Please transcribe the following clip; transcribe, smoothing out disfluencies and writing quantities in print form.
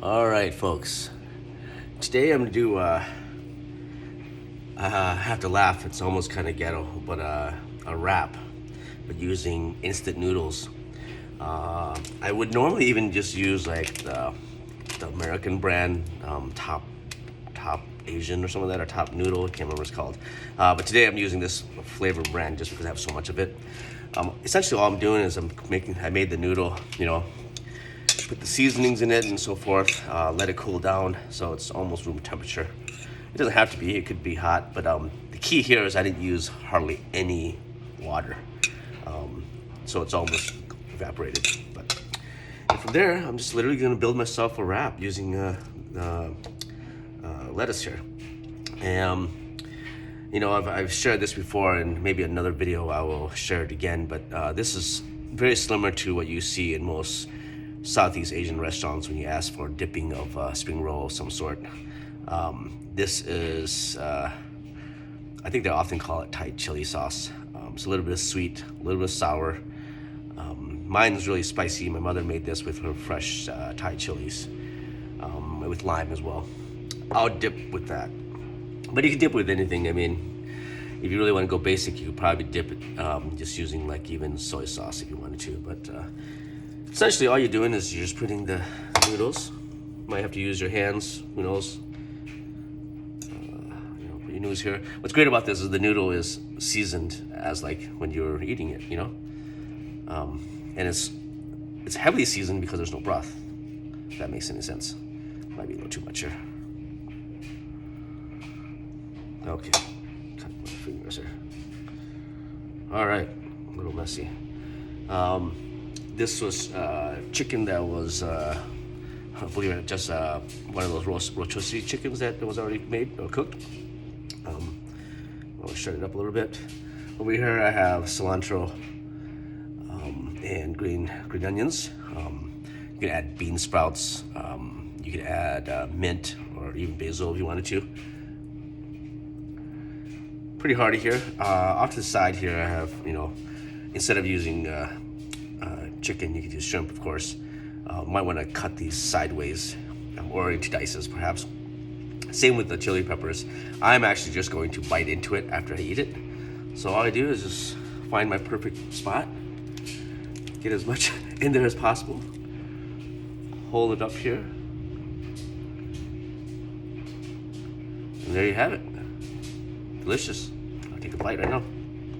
All right, folks. Today I'm gonna do. I have to laugh. It's almost kind of ghetto, but a wrap, but using instant noodles. I would normally even just use like the American brand, top Asian or something like that, or top noodle. I can't remember what it's called. But today I'm using this flavor brand just because I have so much of it. Essentially, all I'm doing is I made the noodle, put the seasonings in it and so forth, let it cool down so it's almost room temperature. It doesn't have to be, it could be hot, but the key here is I didn't use hardly any water. So it's almost evaporated. And from there, I'm just literally gonna build myself a wrap using lettuce here. And I've shared this before, and maybe another video I will share it again, but this is very similar to what you see in most Southeast Asian restaurants when you ask for dipping of spring roll of some sort. This is, I think they often call it Thai chili sauce. It's a little bit of sweet, a little bit of sour. Mine's really spicy. My mother made this with her fresh Thai chilies, with lime as well. I'll dip with that. But you can dip with anything. I mean, if you really want to go basic, you could probably dip it just using like even soy sauce if you wanted to. But essentially, all you're doing is you're just putting the noodles. Might have to use your hands. Who knows? Put your noodles here. What's great about this is the noodle is seasoned as like when you're eating it. And it's heavily seasoned because there's no broth. If that makes any sense. Might be a little too much here. Okay, cut my fingers here. All right, a little messy. This was chicken that was, believe it, just one of those rotisserie chickens that was already made or cooked. I'll shred it up a little bit. Over here I have cilantro and green onions. You can add bean sprouts. You can add mint or even basil if you wanted to. Pretty hearty here. Off to the side here I have, instead of using chicken, you could use shrimp, of course. Might want to cut these sideways or into dices, perhaps. Same with the chili peppers. I'm actually just going to bite into it after I eat it. So all I do is just find my perfect spot, get as much in there as possible, hold it up here, and there you have it. Delicious. I'll take a bite right now.